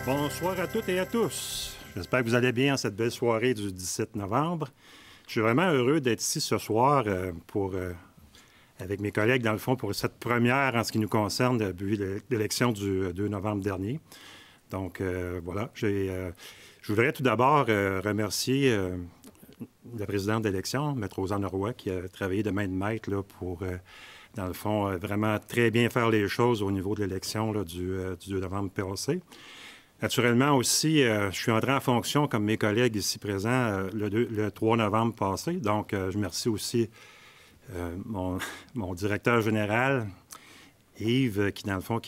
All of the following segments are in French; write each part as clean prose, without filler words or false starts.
Bonsoir à toutes et à tous. J'espère que vous allez bien en cette belle soirée du 17 novembre. Je suis vraiment heureux d'être ici ce soir avec mes collègues, dans le fond, pour cette première en ce qui nous concerne depuis l'élection du 2 novembre dernier. Donc, voilà. Je voudrais tout d'abord remercier la présidente d'élection, Mme Rosanne Roy, qui a travaillé de main de maître là, pour, dans le fond, vraiment très bien faire les choses au niveau de l'élection du 2 novembre passé. Naturellement aussi, je suis entré en fonction, comme mes collègues ici présents, le 3 novembre passé. Donc, je remercie aussi mon directeur général, Yves, qui, dans le fond,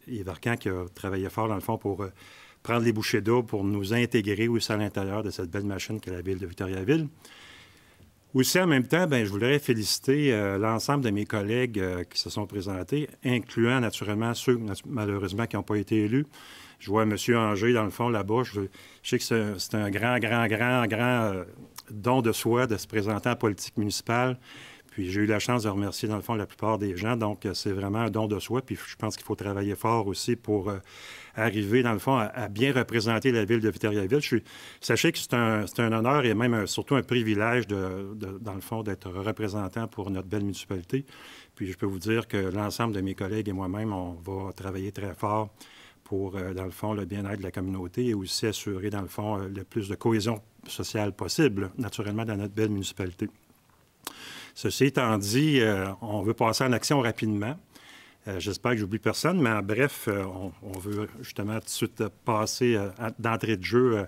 Yves Arcan, qui a travaillé fort, dans le fond, pour prendre les bouchées d'eau, pour nous intégrer aussi à l'intérieur de cette belle machine qu'est la ville de Victoriaville. Aussi, en même temps, je voudrais féliciter l'ensemble de mes collègues qui se sont présentés, incluant naturellement ceux, malheureusement, qui n'ont pas été élus. Je vois M. Anger, dans le fond, là-bas. Je sais que c'est un grand don de soi de se présenter en politique municipale. Puis j'ai eu la chance de remercier, dans le fond, la plupart des gens. Donc, c'est vraiment un don de soi. Puis je pense qu'il faut travailler fort aussi pour arriver, dans le fond, à bien représenter la ville de Victoriaville. Sachez que c'est un honneur et même surtout un privilège, dans le fond, d'être représentant pour notre belle municipalité. Puis je peux vous dire que l'ensemble de mes collègues et moi-même, on va travailler très fort pour, dans le fond, le bien-être de la communauté et aussi assurer, dans le fond, le plus de cohésion sociale possible, naturellement, dans notre belle municipalité. Ceci étant dit, on veut passer en action rapidement. J'espère que j'oublie personne, mais en bref, on veut justement tout de suite passer d'entrée de jeu.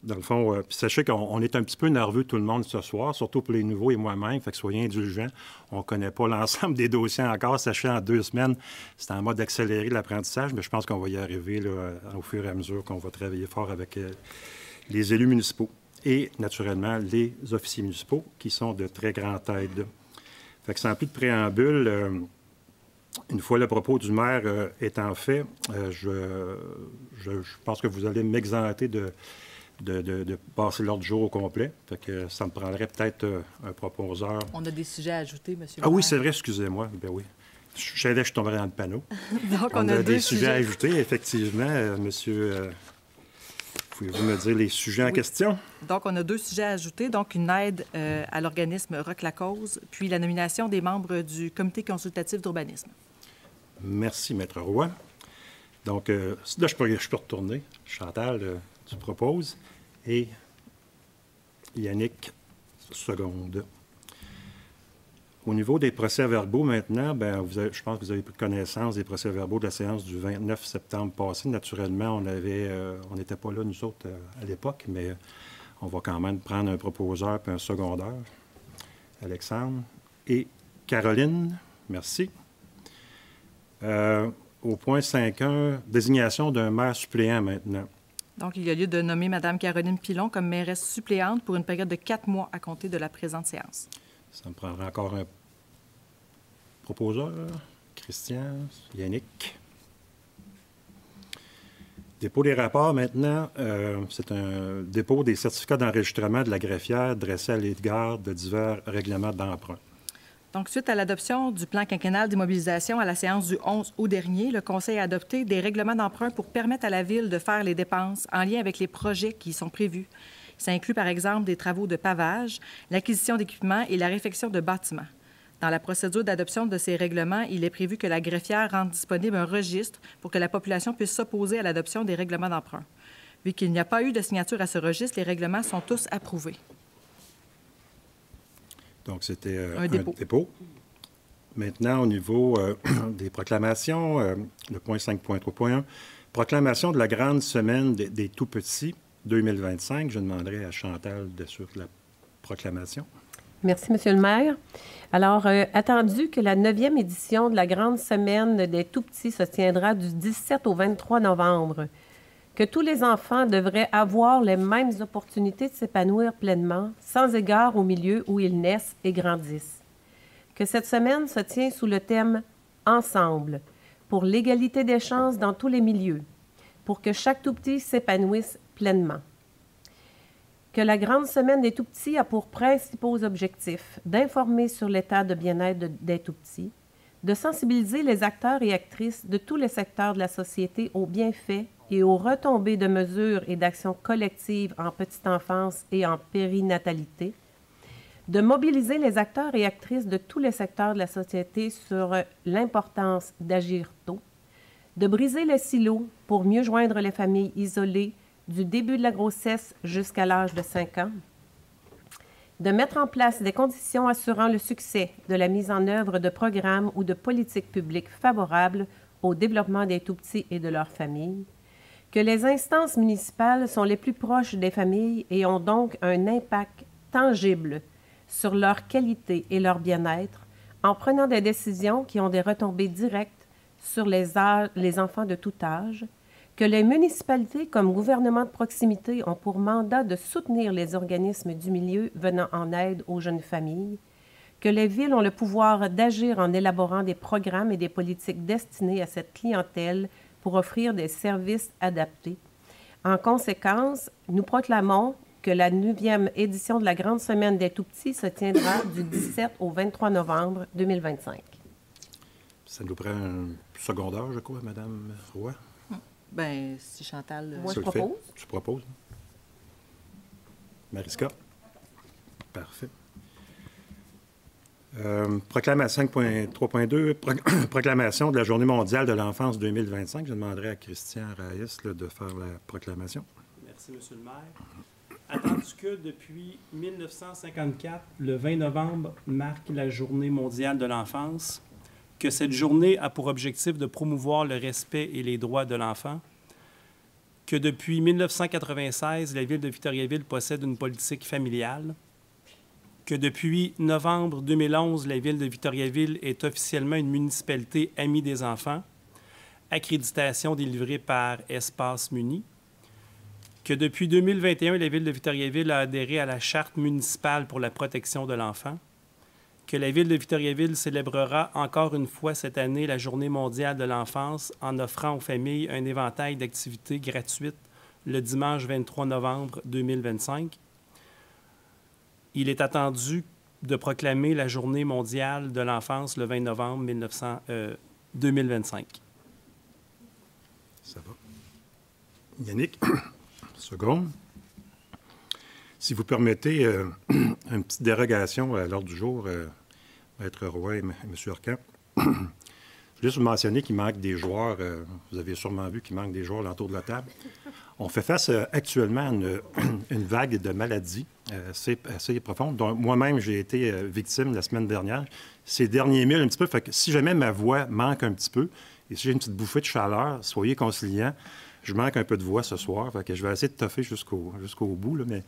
Dans le fond, sachez qu'on est un petit peu nerveux tout le monde ce soir, surtout pour les nouveaux et moi-même, fait que soyez indulgents. On ne connaît pas l'ensemble des dossiers encore. Sachez, en 2 semaines, c'est en mode accéléré l'apprentissage, mais je pense qu'on va y arriver là, au fur et à mesure qu'on va travailler fort avec les élus municipaux et, naturellement, les officiers municipaux qui sont de très grande aide. Fait que sans plus de préambule, une fois le propos du maire étant fait, je pense que vous allez m'exempter de passer l'ordre du jour au complet. Fait que ça me prendrait peut-être un proposeur. On a des sujets à ajouter, M. le maire. Ah oui, c'est vrai, excusez-moi. Ben oui. Je savais que je tomberais dans le panneau. Donc, on a des sujets à ajouter, effectivement. Monsieur, pouvez-vous me dire les sujets en question? Donc, on a 2 sujets à ajouter. Donc, une aide à l'organisme Rock la Cause, puis la nomination des membres du comité consultatif d'urbanisme. Merci, Maître Roy. Donc, là, je peux retourner. Chantal, tu proposes. Et Yannick, seconde. Au niveau des procès-verbaux, maintenant, je pense que vous avez pris connaissance des procès-verbaux de la séance du 29 septembre passé. Naturellement, on n'était pas là, nous autres, à l'époque, mais on va quand même prendre un proposeur puis un secondeur. Alexandre et Caroline, merci. Au point 5.1, désignation d'un maire suppléant maintenant. Donc, il y a lieu de nommer Mme Caroline Pilon comme mairesse suppléante pour une période de 4 mois à compter de la présente séance. Ça me prendra encore un proposeur. Christian, Yannick. Dépôt des rapports maintenant. C'est un dépôt des certificats d'enregistrement de la greffière dressés à l'égard de divers règlements d'emprunt. Donc, suite à l'adoption du plan quinquennal d'immobilisation à la séance du 11 août dernier, le Conseil a adopté des règlements d'emprunt pour permettre à la Ville de faire les dépenses en lien avec les projets qui y sont prévus. Ça inclut, par exemple, des travaux de pavage, l'acquisition d'équipements et la réfection de bâtiments. Dans la procédure d'adoption de ces règlements, il est prévu que la greffière rende disponible un registre pour que la population puisse s'opposer à l'adoption des règlements d'emprunt. Vu qu'il n'y a pas eu de signature à ce registre, les règlements sont tous approuvés. Donc, c'était un dépôt. Maintenant, au niveau des proclamations, le point 5.3.1, proclamation de la grande semaine des tout-petits 2025. Je demanderai à Chantal de suivre la proclamation. Merci, M. le maire. Alors, attendu que la 9e édition de la grande semaine des tout-petits se tiendra du 17 au 23 novembre, que tous les enfants devraient avoir les mêmes opportunités de s'épanouir pleinement, sans égard au milieu où ils naissent et grandissent. Que cette semaine se tient sous le thème « Ensemble » pour l'égalité des chances dans tous les milieux, pour que chaque tout-petit s'épanouisse pleinement. Que la grande semaine des tout-petits a pour principaux objectifs d'informer sur l'état de bien-être des tout-petits, de sensibiliser les acteurs et actrices de tous les secteurs de la société aux bienfaits et aux retombées de mesures et d'actions collectives en petite enfance et en périnatalité, de mobiliser les acteurs et actrices de tous les secteurs de la société sur l'importance d'agir tôt, de briser les silos pour mieux joindre les familles isolées du début de la grossesse jusqu'à l'âge de 5 ans, de mettre en place des conditions assurant le succès de la mise en œuvre de programmes ou de politiques publiques favorables au développement des tout-petits et de leurs familles, que les instances municipales sont les plus proches des familles et ont donc un impact tangible sur leur qualité et leur bien-être en prenant des décisions qui ont des retombées directes sur les enfants de tout âge, que les municipalités comme gouvernement de proximité ont pour mandat de soutenir les organismes du milieu venant en aide aux jeunes familles, que les villes ont le pouvoir d'agir en élaborant des programmes et des politiques destinés à cette clientèle pour offrir des services adaptés. En conséquence, nous proclamons que la 9e édition de la Grande Semaine des Tout-Petits se tiendra du 17 au 23 novembre 2025. Ça nous prend un secondaire, je crois, Mme Roy. Bien, si Chantal... Moi, je propose. Tu proposes. Mariska. Parfait. Proclamation 5.3.2, proclamation de la Journée mondiale de l'enfance 2025. Je demanderai à Christian Raïs de faire la proclamation. Merci, M. le maire. Attendu que depuis 1954, le 20 novembre marque la Journée mondiale de l'enfance, que cette journée a pour objectif de promouvoir le respect et les droits de l'enfant, que depuis 1996, la Ville de Victoriaville possède une politique familiale, que depuis novembre 2011, la Ville de Victoriaville est officiellement une municipalité amie des enfants, accréditation délivrée par Espace Muni, que depuis 2021, la Ville de Victoriaville a adhéré à la Charte municipale pour la protection de l'enfant, que la Ville de Victoriaville célébrera encore une fois cette année la Journée mondiale de l'enfance en offrant aux familles un éventail d'activités gratuites le dimanche 23 novembre 2025. Il est attendu de proclamer la Journée mondiale de l'enfance le 20 novembre 2025. Ça va. Yannick, seconde. Si vous permettez une petite dérogation à l'ordre du jour, Maître Roy et M. Arcan. Je veux juste vous mentionner qu'il manque des joueurs. Vous avez sûrement vu qu'il manque des joueurs autour de la table. On fait face actuellement à une vague de maladies assez profonde, dont moi-même j'ai été victime la semaine dernière. Ces derniers milles, un petit peu, fait que si jamais ma voix manque un petit peu, et si j'ai une petite bouffée de chaleur, soyez conciliants. Je manque un peu de voix ce soir, fait que je vais essayer de toffer jusqu'au bout, là, mais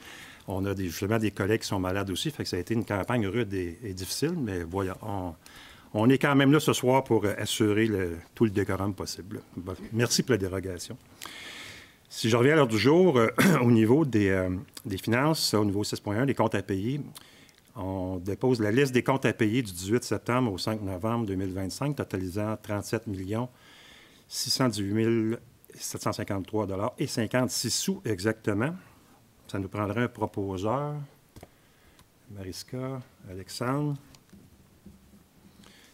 on a justement des collègues qui sont malades aussi, fait que ça a été une campagne rude et difficile, mais voilà, on est quand même là ce soir pour assurer tout le décorum possible. Bon, merci pour la dérogation. Si je reviens à l'heure du jour, au niveau des finances, au niveau 6.1, les comptes à payer, on dépose la liste des comptes à payer du 18 septembre au 5 novembre 2025, totalisant 37 618 753 $ et 56 sous exactement. Ça nous prendrait un proposeur. Mariska, Alexandre.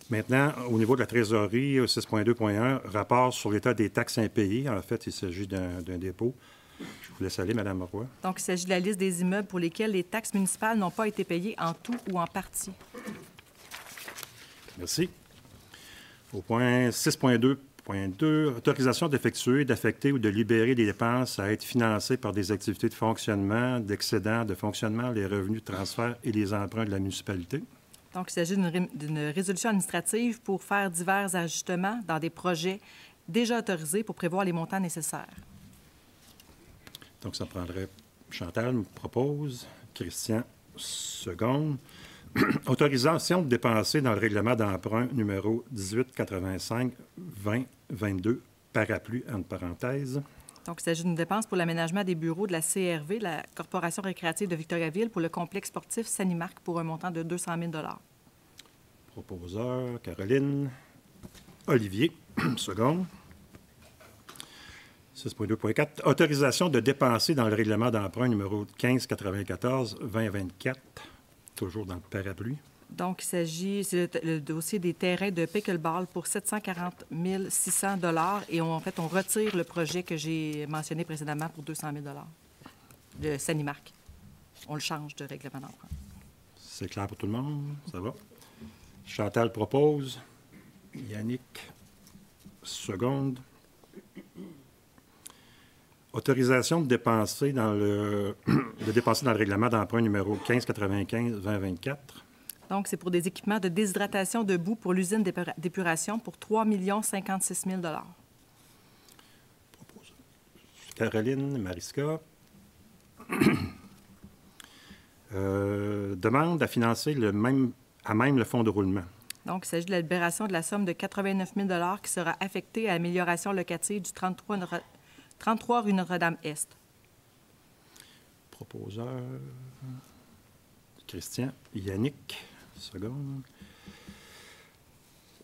Maintenant, au niveau de la trésorerie, 6.2.1, rapport sur l'état des taxes impayées. En fait, il s'agit d'un dépôt. Je vous laisse aller, Mme Roy. Donc, il s'agit de la liste des immeubles pour lesquels les taxes municipales n'ont pas été payées en tout ou en partie. Merci. Au point 6.2.2, autorisation d'effectuer, d'affecter ou de libérer des dépenses à être financées par des activités de fonctionnement, d'excédent de fonctionnement, les revenus de transfert et les emprunts de la municipalité. Donc, il s'agit d'une résolution administrative pour faire divers ajustements dans des projets déjà autorisés pour prévoir les montants nécessaires. Donc, ça prendrait... Chantal me propose, Christian, seconde. Autorisation de dépenser dans le règlement d'emprunt numéro 1885-2022, parapluie, entre parenthèses. Donc, il s'agit d'une dépense pour l'aménagement des bureaux de la CRV, la Corporation récréative de Victoriaville, pour le complexe sportif Sanimark pour un montant de 200 000 $. Proposeur, Caroline. Olivier, seconde. 6.2.4. Autorisation de dépenser dans le règlement d'emprunt numéro 1594-2024, toujours dans le parapluie. Donc, c'est le dossier des terrains de pickleball pour 740 600 $ et en fait, on retire le projet que j'ai mentionné précédemment pour 200 000 $ de Sanimark. On le change de règlement d'emprunt. C'est clair pour tout le monde? Ça va? Chantal propose. Yannick seconde. Autorisation de dépenser dans le règlement d'emprunt numéro 1595-2024. Donc, c'est pour des équipements de déshydratation de boue pour l'usine d'épuration pour 3 056 000 $. Caroline Mariska. Demande à financer même le fonds de roulement. Donc, il s'agit de la libération de la somme de 89 000 $ qui sera affectée à l'amélioration locative du 33 rue Notre-Dame-Est. Proposeur. Christian. Yannick. Seconde.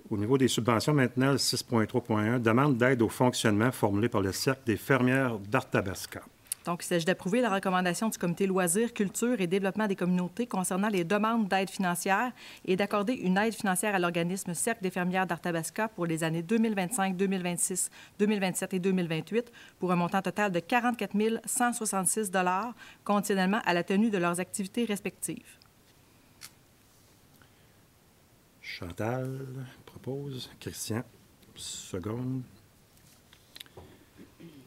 Au niveau des subventions, maintenant, le 6.3.1, demande d'aide au fonctionnement formulée par le Cercle des fermières d'Arthabasca. Donc, il s'agit d'approuver la recommandation du Comité Loisirs, Culture et Développement des communautés concernant les demandes d'aide financière et d'accorder une aide financière à l'organisme Cercle des fermières d'Arthabasca pour les années 2025, 2026, 2027 et 2028 pour un montant total de 44 166 $ conditionnellement à la tenue de leurs activités respectives. Chantal propose. Christian, seconde.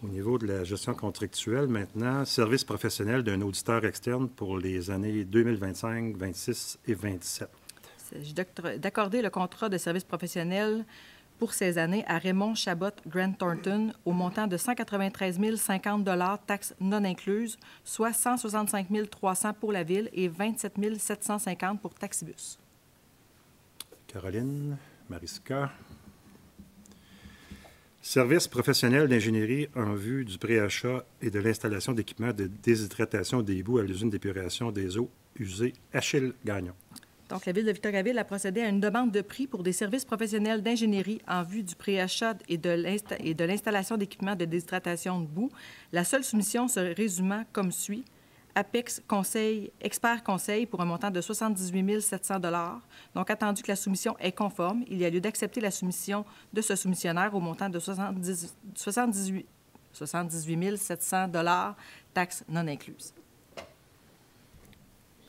Au niveau de la gestion contractuelle, maintenant, service professionnel d'un auditeur externe pour les années 2025, 26 et 27. Il s'agit d'accorder le contrat de service professionnel pour ces années à Raymond Chabot Grant Thornton au montant de 193 050 $ taxes non incluses, soit 165 300 pour la Ville et 27 750 pour Taxibus. Caroline Mariska. Service professionnel d'ingénierie en vue du préachat et de l'installation d'équipements de déshydratation des boues à l'usine d'épuration des eaux usées Achille Gagnon. Donc, la Ville de Victoriaville a procédé à une demande de prix pour des services professionnels d'ingénierie en vue du préachat et de l'installation d'équipements de déshydratation de boue. La seule soumission se résumant comme suit. Apex Conseil, Expert Conseil pour un montant de 78 700 $. Donc, attendu que la soumission est conforme, il y a lieu d'accepter la soumission de ce soumissionnaire au montant de 78 700 $, taxes non incluses.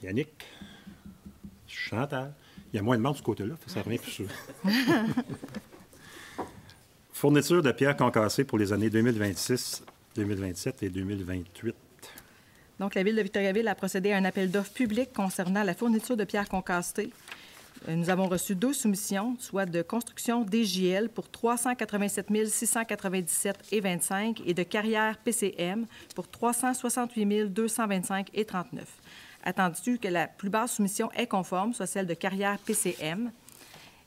Yannick. Chantal. Il y a moins de monde de ce côté-là, ça revient plus sûr. Fourniture de pierres concassées pour les années 2026, 2027 et 2028. Donc, la Ville de Victoriaville a procédé à un appel d'offres public concernant la fourniture de pierres concassées. Nous avons reçu 2 soumissions, soit de construction DJL pour 387 697,25 et de carrière PCM pour 368 225,39. Attendu que la plus basse soumission est conforme, soit celle de carrière PCM,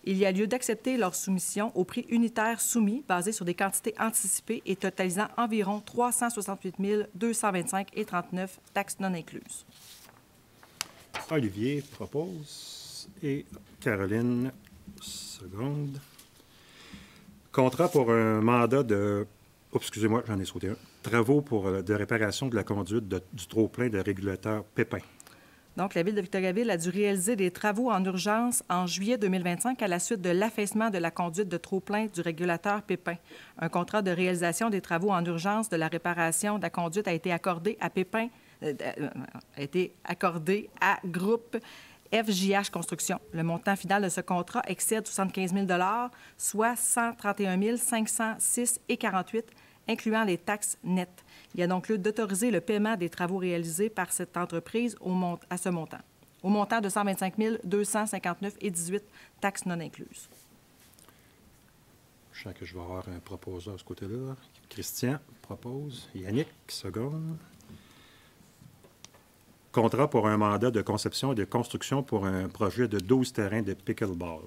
il y a lieu d'accepter leur soumission au prix unitaire soumis, basé sur des quantités anticipées et totalisant environ 368 225,39, taxes non incluses. Olivier propose et Caroline seconde. Contrat pour un mandat de... Oups, excusez-moi, j'en ai sauté un. Travaux de réparation de la conduite du trop-plein de régulateur Pépin. Donc, la Ville de Victoriaville a dû réaliser des travaux en urgence en juillet 2025 à la suite de l'affaissement de la conduite de trop-plein du régulateur Pépin. Un contrat de réalisation des travaux en urgence de la réparation de la conduite a été accordé à Pépin, Groupe FJH Construction. Le montant final de ce contrat excède 75 000 $, soit 131 506,48 $, incluant les taxes nettes. Il y a donc lieu d'autoriser le paiement des travaux réalisés par cette entreprise à ce montant, au montant de 125 259,18 $, taxes non incluses. Je sens que je vais avoir un proposeur de ce côté-là. Christian propose. Yannick, seconde. Contrat pour un mandat de conception et de construction pour un projet de 12 terrains de pickleball.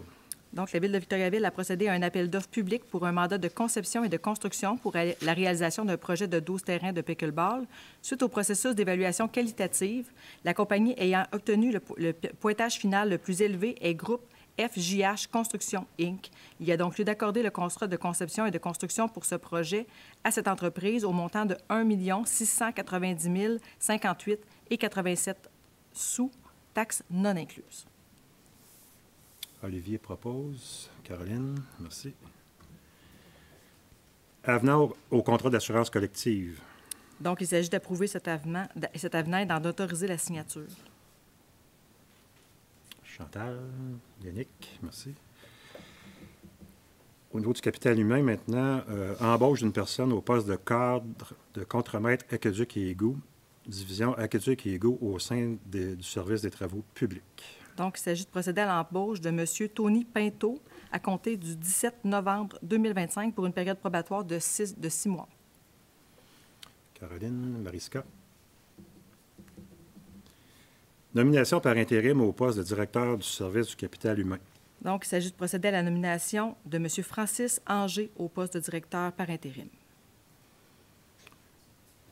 Donc, la Ville de Victoriaville a procédé à un appel d'offres public pour un mandat de conception et de construction pour la réalisation d'un projet de 12 terrains de pickleball. Suite au processus d'évaluation qualitative, la compagnie ayant obtenu le pointage final le plus élevé est Groupe FJH Construction, Inc. Il y a donc lieu d'accorder le contrat de conception et de construction pour ce projet à cette entreprise au montant de 1 690 058,87 $, taxes non incluses. Olivier propose. Caroline, merci. Avenant au contrat d'assurance collective. Donc, il s'agit d'approuver cet avenant et d'en autoriser la signature. Chantal, Yannick, merci. Au niveau du capital humain, maintenant, embauche d'une personne au poste de cadre de contremaître aqueduc et égouts, division aqueduc et égouts au sein du service des travaux publics. Donc, il s'agit de procéder à l'embauche de M. Tony Pinto à compter du 17 novembre 2025 pour une période probatoire de 6 mois. Caroline, Mariska. Nomination par intérim au poste de directeur du service du capital humain. Donc, il s'agit de procéder à la nomination de M. Francis Anger au poste de directeur par intérim.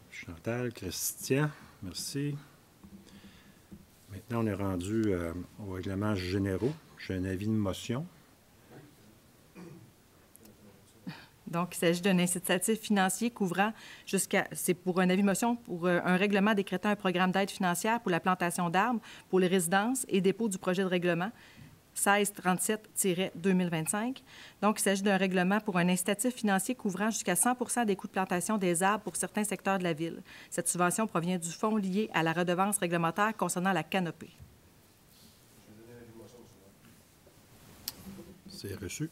Chantal, Christian, merci. Maintenant, on est rendu aux règlements généraux. J'ai un avis de motion. Donc, il s'agit d'un incitatif financier couvrant c'est pour un avis de motion pour un règlement décrétant un programme d'aide financière pour la plantation d'arbres pour les résidences et dépôt du projet de règlement 1637-2025. Donc, il s'agit d'un règlement pour un incitatif financier couvrant jusqu'à 100 des coûts de plantation des arbres pour certains secteurs de la ville. Cette subvention provient du fonds lié à la redevance réglementaire concernant la canopée. C'est reçu.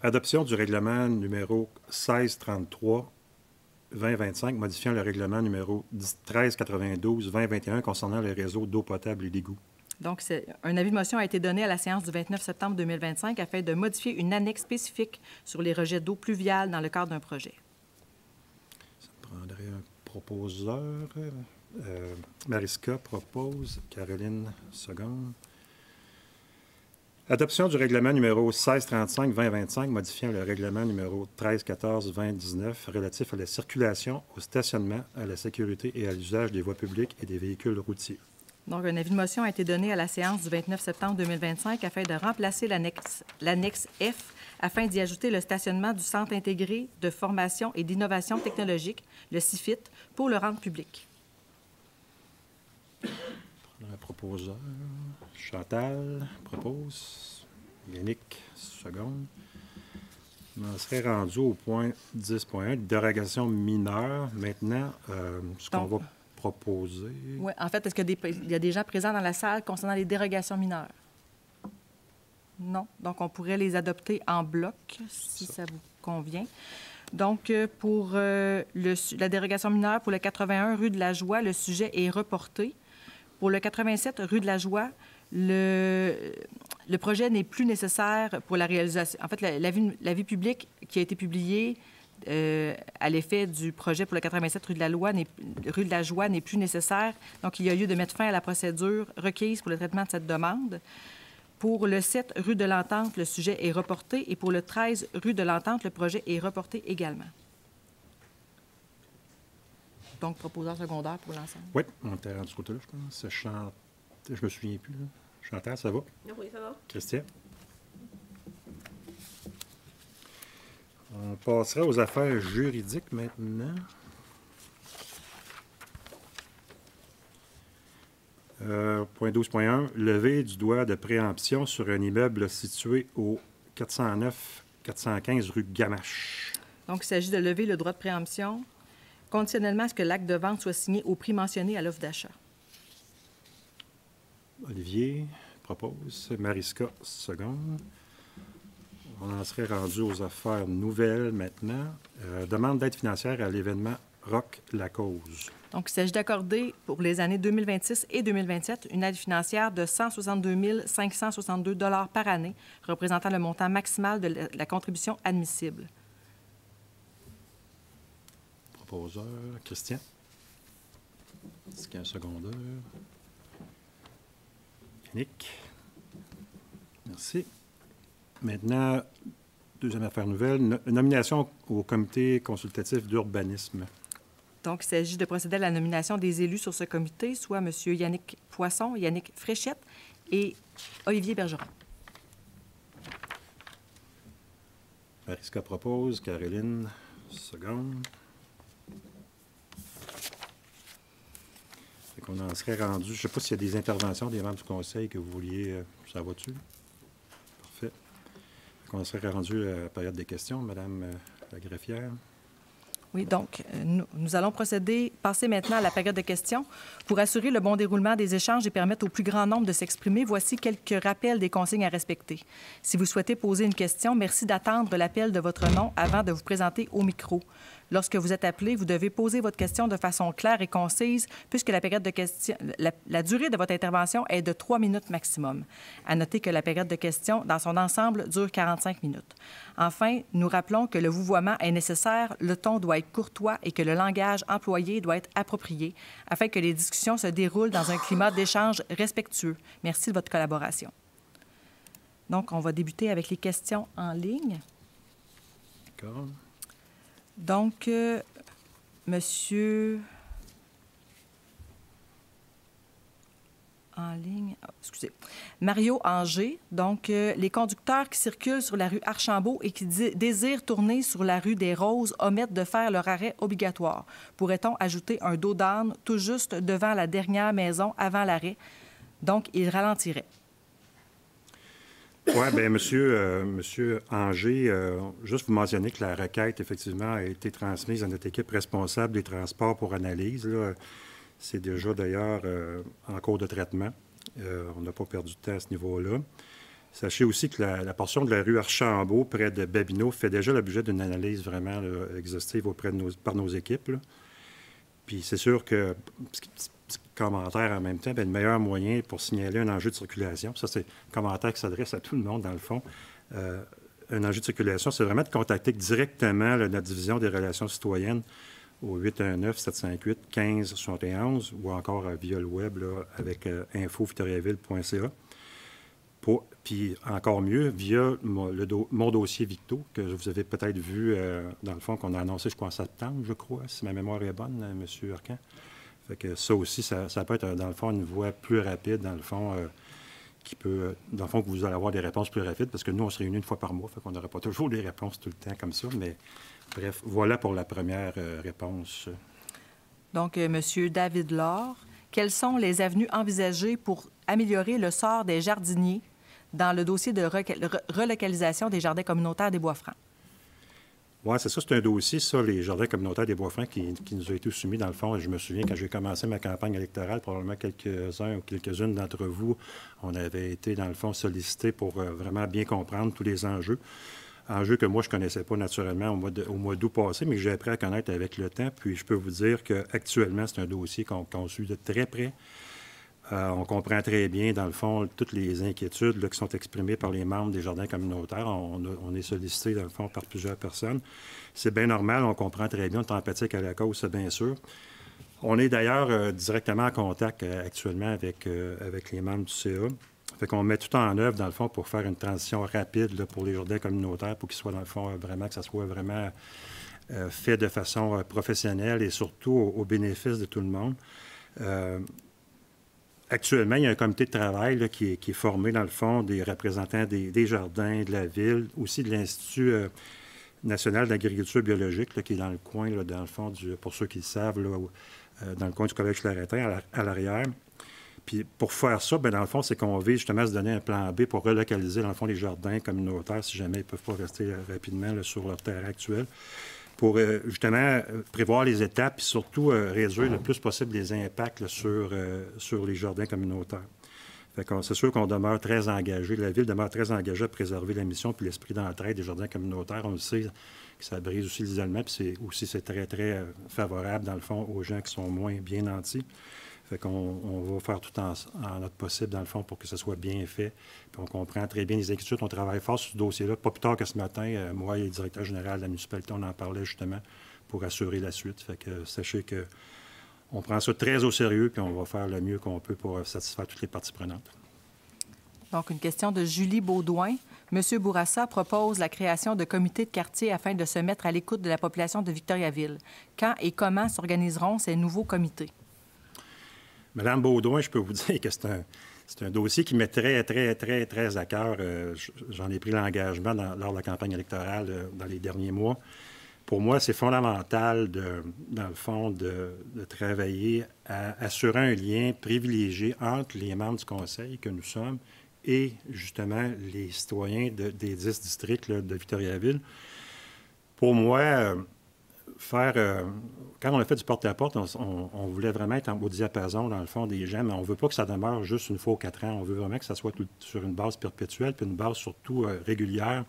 Adoption du règlement numéro 1633-2025, modifiant le règlement numéro 1392-2021 concernant les réseaux d'eau potable et d'égout. Donc, un avis de motion a été donné à la séance du 29 septembre 2025 afin de modifier une annexe spécifique sur les rejets d'eau pluviale dans le cadre d'un projet. Ça me prendrait un proposeur. Mariska propose. Caroline, seconde. Adoption du règlement numéro 1635-2025, modifiant le règlement numéro 1314-2019 relatif à la circulation, au stationnement, à la sécurité et à l'usage des voies publiques et des véhicules routiers. Donc, un avis de motion a été donné à la séance du 29 septembre 2025 afin de remplacer l'annexe F afin d'y ajouter le stationnement du Centre intégré de formation et d'innovation technologique, le CIFIT, pour le rendre public. Un proposeur. Chantal propose. Yannick, seconde. On serait rendu au point 10.1, dérogation mineure. Maintenant, ce qu'on va proposer. Oui, en fait, est-ce qu'il y a des gens présents dans la salle concernant les dérogations mineures? Non. Donc, on pourrait les adopter en bloc, si ça vous convient. Donc, pour la dérogation mineure, pour le 81 rue de la Joie, le sujet est reporté. Pour le 87 rue de la Joie, le projet n'est plus nécessaire pour la réalisation. En fait, l'avis public qui a été publié à l'effet du projet pour le 87 rue de la Joie n'est plus nécessaire. Donc, il y a lieu de mettre fin à la procédure requise pour le traitement de cette demande. Pour le 7 rue de l'Entente, le sujet est reporté. Et pour le 13 rue de l'Entente, le projet est reporté également. Donc, proposeur secondaire pour l'ensemble. Oui, on était rendu ce côté-là, je pense. Je me souviens plus. Là. Chantal, ça va? Oui, ça va. Christian? On passera aux affaires juridiques maintenant. Point 12.1, levée du droit de préemption sur un immeuble situé au 409-415 rue Gamache. Donc, il s'agit de lever le droit de préemption conditionnellement à ce que l'acte de vente soit signé au prix mentionné à l'offre d'achat. Olivier propose. Mariska, seconde. On en serait rendu aux affaires nouvelles maintenant. Demande d'aide financière à l'événement Rock la Cause. Donc, il s'agit d'accorder pour les années 2026 et 2027 une aide financière de 162 562 $ par année, représentant le montant maximal de la contribution admissible. Proposeur, Christian. Est-ce qu'il y a un secondeur? Yannick. Merci. Maintenant, deuxième affaire nouvelle, nomination au comité consultatif d'urbanisme. Donc, il s'agit de procéder à la nomination des élus sur ce comité, soit M. Yannick Poisson, Yannick Fréchette et Olivier Bergeron. Mariska propose. Caroline, seconde. On en serait rendu. Je ne sais pas s'il y a des interventions des membres du Conseil que vous vouliez. Ça va-tu? Parfait. On serait rendu à la période des questions, Madame la greffière. Oui, donc, nous allons passer maintenant à la période de questions. Pour assurer le bon déroulement des échanges et permettre au plus grand nombre de s'exprimer, voici quelques rappels des consignes à respecter. Si vous souhaitez poser une question, merci d'attendre l'appel de votre nom avant de vous présenter au micro. Lorsque vous êtes appelé, vous devez poser votre question de façon claire et concise, puisque la période de questions, la durée de votre intervention est de 3 minutes maximum. À noter que la période de questions, dans son ensemble, dure 45 minutes. Enfin, nous rappelons que le vouvoiement est nécessaire, le ton doit être courtois et que le langage employé doit être approprié, afin que les discussions se déroulent dans un climat d'échange respectueux. Merci de votre collaboration. Donc, on va débuter avec les questions en ligne. D'accord. Donc, Monsieur... En ligne... Oh, excusez. Mario Anger. Donc, les conducteurs qui circulent sur la rue Archambault et qui désirent tourner sur la rue des Roses omettent de faire leur arrêt obligatoire. Pourrait-on ajouter un dos d'âne tout juste devant la dernière maison avant l'arrêt? Donc, il ralentirait. Oui, bien, monsieur Anger, juste vous mentionner que la requête, effectivement, a été transmise à notre équipe responsable des transports pour analyse. Là. C'est déjà, d'ailleurs, en cours de traitement. On n'a pas perdu de temps à ce niveau-là. Sachez aussi que la portion de la rue Archambault, près de Babineau, fait déjà l'objet d'une analyse vraiment là, exhaustive par nos équipes. Là. Puis c'est sûr que, petit commentaire en même temps, bien, le meilleur moyen pour signaler un enjeu de circulation, ça c'est un commentaire qui s'adresse à tout le monde dans le fond, un enjeu de circulation, c'est vraiment de contacter directement là, notre division des relations citoyennes au 819-758-1571 ou encore via le web là, avec info-victoriaville.ca. Puis encore mieux, via mon dossier Victo, que vous avez peut-être vu, dans le fond, qu'on a annoncé, je crois, en septembre, je crois, si ma mémoire est bonne, M. Arcan. Fait que ça aussi, ça peut être, dans le fond, une voie plus rapide, dans le fond, qui peut, dans le fond, que vous allez avoir des réponses plus rapides, parce que nous, on se réunit une fois par mois, fait qu'on n'aura pas toujours des réponses tout le temps comme ça, mais bref, voilà pour la première réponse. Donc, M. David Laure, quelles sont les avenues envisagées pour améliorer le sort des jardiniers dans le dossier de relocalisation des jardins communautaires des Bois-Francs? Oui, c'est ça, c'est un dossier, ça, les jardins communautaires des Bois-Francs qui nous a été soumis, dans le fond. Et je me souviens, quand j'ai commencé ma campagne électorale, probablement quelques-uns ou quelques-unes d'entre vous, on avait été, dans le fond, sollicités pour vraiment bien comprendre tous les enjeux. Enjeux que moi, je ne connaissais pas naturellement au mois d'août passé, mais que j'ai appris à connaître avec le temps. Puis je peux vous dire qu'actuellement, c'est un dossier qu'on suit de très près. On comprend très bien, dans le fond, toutes les inquiétudes là, qui sont exprimées par les membres des jardins communautaires. On est sollicité, dans le fond, par plusieurs personnes. C'est bien normal, on comprend très bien, on est empathique à la cause, c'est bien sûr. On est d'ailleurs directement en contact actuellement avec les membres du CA. Fait qu'on met tout en œuvre, dans le fond, pour faire une transition rapide là, pour les jardins communautaires, pour qu'ils soient, dans le fond, vraiment, que ça soit vraiment fait de façon professionnelle et surtout au bénéfice de tout le monde. Actuellement, il y a un comité de travail là, qui est formé, dans le fond, des représentants des jardins, de la ville, aussi de l'Institut national d'agriculture biologique, là, qui est dans le coin, là, dans le fond, pour ceux qui le savent, là, dans le coin du Collège Claretin, à l'arrière. Puis pour faire ça, bien, dans le fond, c'est qu'on vise justement à se donner un plan B pour relocaliser, dans le fond, les jardins communautaires, si jamais ils ne peuvent pas rester rapidement là, sur leur terrain actuel, pour justement prévoir les étapes et surtout réduire le plus possible les impacts là, sur les jardins communautaires. C'est sûr qu'on demeure très engagé. La Ville demeure très engagée à préserver la mission puis l'esprit d'entraide des jardins communautaires. On le sait que ça brise aussi l'isolement, puis c'est très, très favorable, dans le fond, aux gens qui sont moins bien nantis. Fait qu'on va faire tout en notre possible, dans le fond, pour que ce soit bien fait. Puis on comprend très bien les inquiétudes. On travaille fort sur ce dossier-là. Pas plus tard que ce matin, moi et le directeur général de la municipalité, on en parlait justement pour assurer la suite. Fait que sachez qu'on prend ça très au sérieux, puis on va faire le mieux qu'on peut pour satisfaire toutes les parties prenantes. Donc, une question de Julie Baudouin. M. Bourassa propose la création de comités de quartier afin de se mettre à l'écoute de la population de Victoriaville. Quand et comment s'organiseront ces nouveaux comités? Madame Baudouin, je peux vous dire que c'est un dossier qui m'est très, très, très, très à cœur. J'en ai pris l'engagement lors de la campagne électorale dans les derniers mois. pour moi, c'est fondamental, dans le fond, de travailler à assurer un lien privilégié entre les membres du conseil que nous sommes et, justement, les citoyens des 10 districts là, de Victoriaville. Pour moi, quand on a fait du porte-à-porte, on voulait vraiment être au diapason, dans le fond, des gens, mais on ne veut pas que ça demeure juste une fois aux 4 ans. On veut vraiment que ça soit sur une base perpétuelle, puis une base surtout régulière.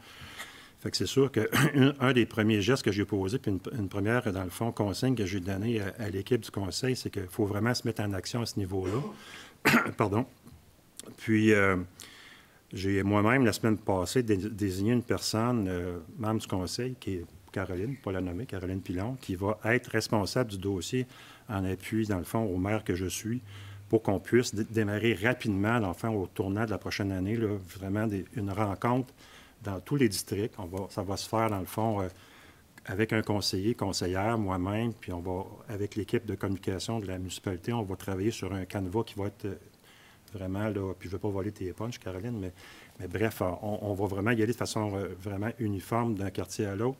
Fait que c'est sûr qu'un des premiers gestes que j'ai posés, puis une première, dans le fond, consigne que j'ai donnée à l'équipe du conseil, c'est qu'il faut vraiment se mettre en action à ce niveau-là. Pardon. Puis, j'ai moi-même, la semaine passée, désigné une personne, membre du conseil, qui est Caroline, pas la nommer, Caroline Pilon, qui va être responsable du dossier en appui, dans le fond, au maire que je suis, pour qu'on puisse démarrer rapidement, dans le fond, au tournant de la prochaine année, là, vraiment une rencontre dans tous les districts. Ça va se faire, dans le fond, avec un conseiller, conseillère, moi-même, puis on va, avec l'équipe de communication de la municipalité, on va travailler sur un canevas qui va être vraiment, là, puis je ne veux pas voler tes punches, Caroline, mais bref, on va vraiment y aller de façon vraiment uniforme d'un quartier à l'autre.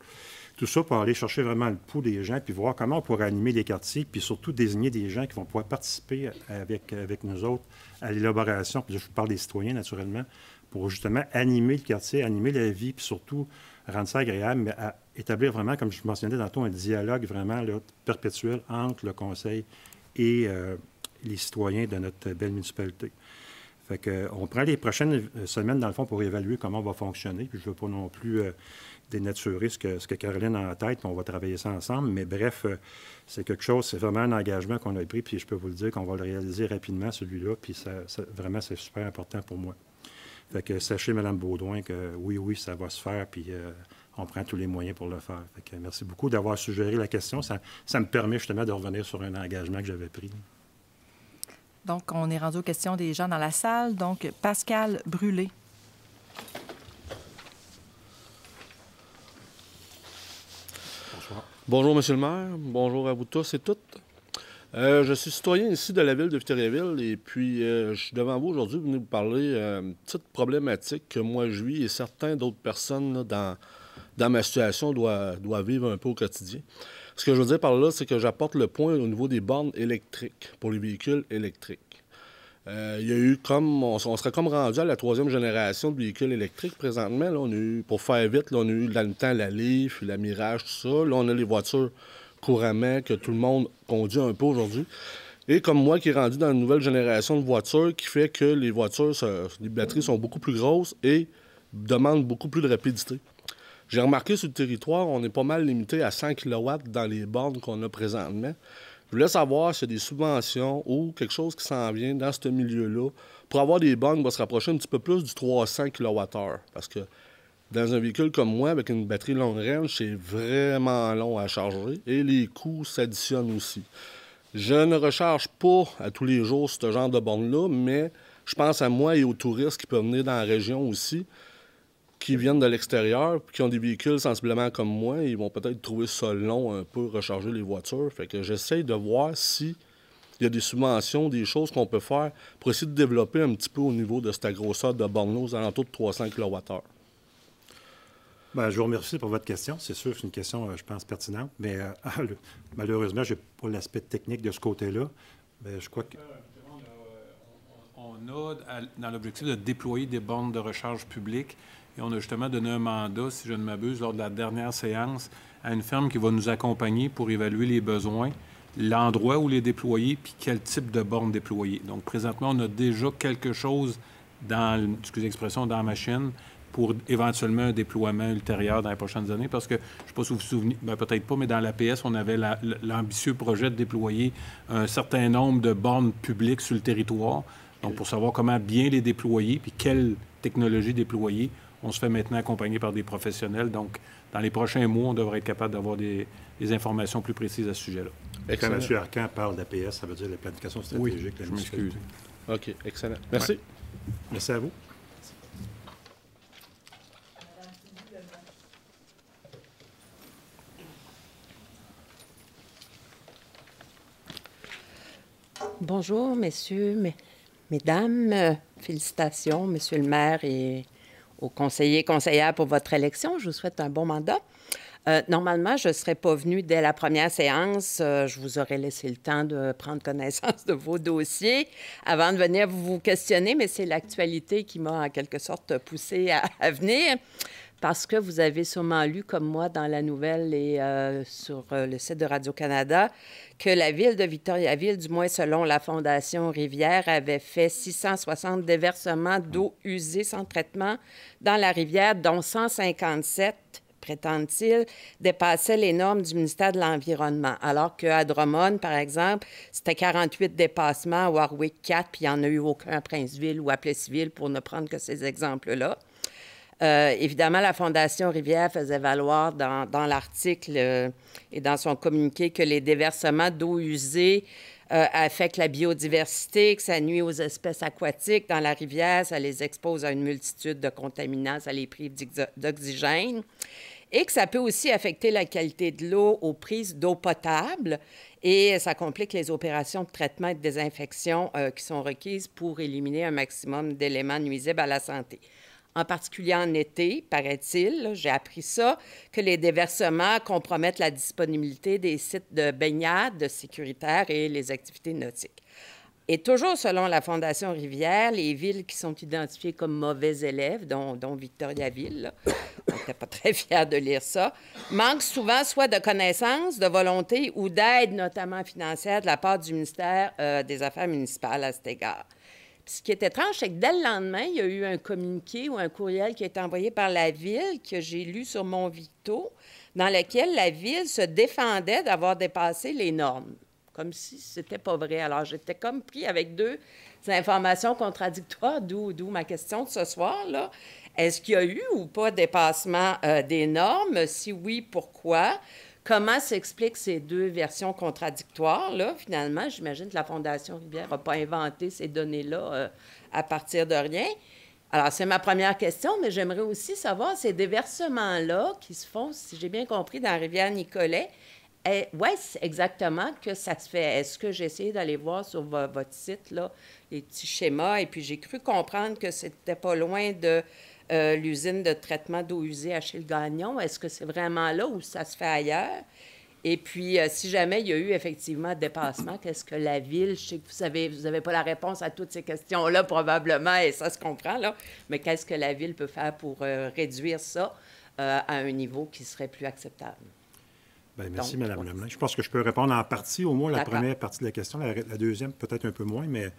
Tout ça pour aller chercher vraiment le pouls des gens, puis voir comment on pourrait animer les quartiers, puis surtout désigner des gens qui vont pouvoir participer avec nous autres à l'élaboration, puis je parle des citoyens, naturellement, pour justement animer le quartier, animer la vie, puis surtout rendre ça agréable, mais à établir vraiment, comme je mentionnais tantôt, un dialogue vraiment là, perpétuel entre le conseil et les citoyens de notre belle municipalité. Fait qu'on prend les prochaines semaines, dans le fond, pour évaluer comment on va fonctionner. Puis je ne veux pas non plus dénaturer ce que Caroline a en tête, puis on va travailler ça ensemble. Mais bref, c'est quelque chose, c'est vraiment un engagement qu'on a pris, puis je peux vous le dire qu'on va le réaliser rapidement, celui-là, puis vraiment, c'est super important pour moi. Fait que sachez, Mme Baudouin, que oui, ça va se faire, puis on prend tous les moyens pour le faire. Fait que merci beaucoup d'avoir suggéré la question. Ça me permet justement de revenir sur un engagement que j'avais pris. Donc, on est rendu aux questions des gens dans la salle. Donc, Pascal Brûlé. Bonsoir. Bonjour, M. le maire. Bonjour à vous tous et toutes. Je suis citoyen ici de la ville de Victoriaville et puis je suis devant vous aujourd'hui pour venir vous parler d'une petite problématique que moi je vis et certains d'autres personnes là, dans ma situation doivent vivre un peu au quotidien. Ce que je veux dire par là, c'est que j'apporte le point au niveau des bornes électriques pour les véhicules électriques. Il y a eu on serait comme rendu à la 3e génération de véhicules électriques présentement. Là, on a eu, pour faire vite, là, on a eu dans le temps la Leaf, la Mirage, tout ça. Là, on a les voitures couramment que tout le monde conduit un peu aujourd'hui. Et comme moi qui est rendu dans une nouvelle génération de voitures qui fait que les voitures, les batteries sont beaucoup plus grosses et demandent beaucoup plus de rapidité. J'ai remarqué sur le territoire, on est pas mal limité à 100 kW dans les bornes qu'on a présentement. Je voulais savoir s'il y a des subventions ou quelque chose qui s'en vient dans ce milieu-là pour avoir des bornes qui vont se rapprocher un petit peu plus du 300 kWh. Parce que dans un véhicule comme moi, avec une batterie longue range, c'est vraiment long à charger et les coûts s'additionnent aussi. Je ne recharge pas à tous les jours ce genre de borne-là, mais je pense à moi et aux touristes qui peuvent venir dans la région aussi, qui viennent de l'extérieur, qui ont des véhicules sensiblement comme moi, ils vont peut-être trouver ça long un peu, recharger les voitures. Fait que j'essaie de voir s'il y a des subventions, des choses qu'on peut faire pour essayer de développer un petit peu au niveau de cette grosseur de borne-là aux alentours de 300 kWh. Bien, je vous remercie pour votre question. C'est sûr que c'est une question, je pense, pertinente, mais malheureusement, je n'ai pas l'aspect technique de ce côté-là. Mais je crois que... On a dans l'objectif de déployer des bornes de recharge publiques et on a justement donné un mandat, si je ne m'abuse, lors de la dernière séance, à une firme qui va nous accompagner pour évaluer les besoins, l'endroit où les déployer puis quel type de bornes déployer. Donc, présentement, on a déjà quelque chose dans, excusez l'expression, dans la machine pour éventuellement un déploiement ultérieur dans les prochaines années, parce que, je ne sais pas si vous vous souvenez, bien, peut-être pas, mais dans l'APS, on avait l'ambitieux projet de déployer un certain nombre de bornes publiques sur le territoire. Donc, pour savoir comment bien les déployer puis quelle technologie déployer, on se fait maintenant accompagner par des professionnels. Donc, dans les prochains mois, on devrait être capable d'avoir des informations plus précises à ce sujet-là. Quand M. Arcan parle d'APS, ça veut dire la planification stratégique. Oui, je m'excuse. OK, excellent. Merci. Ouais. Merci à vous. Bonjour, messieurs, mesdames. Félicitations, monsieur le maire et aux conseillers et conseillères pour votre élection. Je vous souhaite un bon mandat. Normalement, je ne serais pas venue dès la première séance. Je vous aurais laissé le temps de prendre connaissance de vos dossiers avant de venir vous questionner, mais c'est l'actualité qui m'a en quelque sorte poussée à venir. Parce que vous avez sûrement lu, comme moi, dans la nouvelle et sur le site de Radio-Canada, que la ville de Victoriaville, du moins selon la Fondation Rivière, avait fait 660 déversements d'eau usée sans traitement dans la rivière, dont 157, prétendent-ils, dépassaient les normes du ministère de l'Environnement. Alors qu'à Drummond, par exemple, c'était 48 dépassements, à Warwick 4, puis il n'y en a eu aucun à Princeville ou à Plessisville, pour ne prendre que ces exemples-là. Évidemment, la Fondation Rivière faisait valoir dans l'article et dans son communiqué que les déversements d'eau usée affectent la biodiversité, que ça nuit aux espèces aquatiques dans la rivière, ça les expose à une multitude de contaminants, ça les prive d'oxygène, et que ça peut aussi affecter la qualité de l'eau aux prises d'eau potable, et ça complique les opérations de traitement et de désinfection qui sont requises pour éliminer un maximum d'éléments nuisibles à la santé. En particulier en été, paraît-il, j'ai appris ça, que les déversements compromettent la disponibilité des sites de baignade sécuritaires et les activités nautiques. Et toujours selon la Fondation Rivière, les villes qui sont identifiées comme mauvais élèves, dont Victoriaville, on n'était pas très fiers de lire ça, manquent souvent soit de connaissances, de volonté ou d'aide, notamment financière, de la part du ministère des Affaires municipales à cet égard. Ce qui est étrange, c'est que dès le lendemain, il y a eu un communiqué ou un courriel qui a été envoyé par la Ville, que j'ai lu sur mon Victo, dans lequel la Ville se défendait d'avoir dépassé les normes, comme si c'était pas vrai. Alors, j'étais comme pris avec deux informations contradictoires, d'où ma question de ce soir, là. Est-ce qu'il y a eu ou pas dépassement des normes? Si oui, pourquoi? Comment s'expliquent ces deux versions contradictoires-là? Finalement, j'imagine que la Fondation Rivière n'a pas inventé ces données-là à partir de rien. Alors, c'est ma première question, mais j'aimerais aussi savoir ces déversements-là qui se font, si j'ai bien compris, dans la rivière Nicolet. Où est-ce exactement que ça se fait? Est-ce que j'ai essayé d'aller voir sur votre site, là, les petits schémas, et puis j'ai cru comprendre que c'était pas loin de l'usine de traitement d'eau usée à Chile-Gagnon. Est-ce que c'est vraiment là ou ça se fait ailleurs? Et puis, si jamais il y a eu effectivement dépassement, qu'est-ce que la Ville, je sais que vous avez pas la réponse à toutes ces questions-là probablement, et ça se comprend, là, mais qu'est-ce que la Ville peut faire pour réduire ça à un niveau qui serait plus acceptable? Bien, merci, Mme Lemelin. Je pense que je peux répondre en partie, au moins la première partie de la question. La deuxième, peut-être un peu moins, mais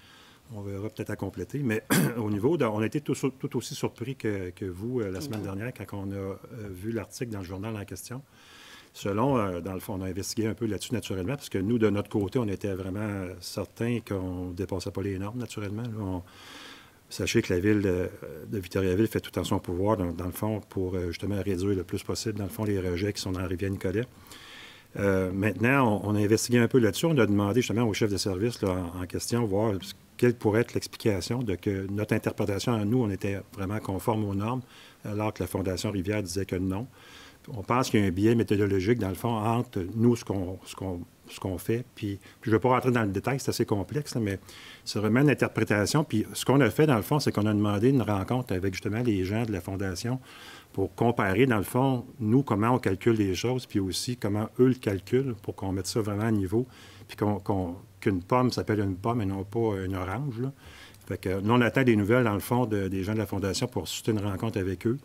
on verra peut-être à compléter. Mais au niveau, on a été tout aussi surpris que vous la semaine dernière quand on a vu l'article dans le journal en question. Selon, dans le fond, on a investigué un peu là-dessus naturellement, parce que nous, de notre côté, on était vraiment certains qu'on ne dépassait pas les normes naturellement. Là, sachez que la Ville de Victoriaville fait tout en son pouvoir, dans le fond, pour justement réduire le plus possible, dans le fond, les rejets qui sont dans la rivière Nicolet. Maintenant, on a investigué un peu là-dessus. On a demandé justement au chef de service là, en question, voir quelle pourrait être l'explication de que notre interprétation à nous, on était vraiment conforme aux normes, alors que la Fondation Rivière disait que non. On pense qu'il y a un biais méthodologique, dans le fond, entre nous, ce qu'on fait, puis je ne vais pas rentrer dans le détail, c'est assez complexe, là, mais c'est vraiment une interprétation. Puis ce qu'on a fait, dans le fond, c'est qu'on a demandé une rencontre avec justement les gens de la Fondation pour comparer, dans le fond, nous, comment on calcule les choses, puis aussi comment eux le calculent, pour qu'on mette ça vraiment à niveau, puis qu'une pomme s'appelle une pomme et non pas une orange, là. Fait que nous, on attend des nouvelles, dans le fond, des gens de la Fondation pour susciter une rencontre avec eux.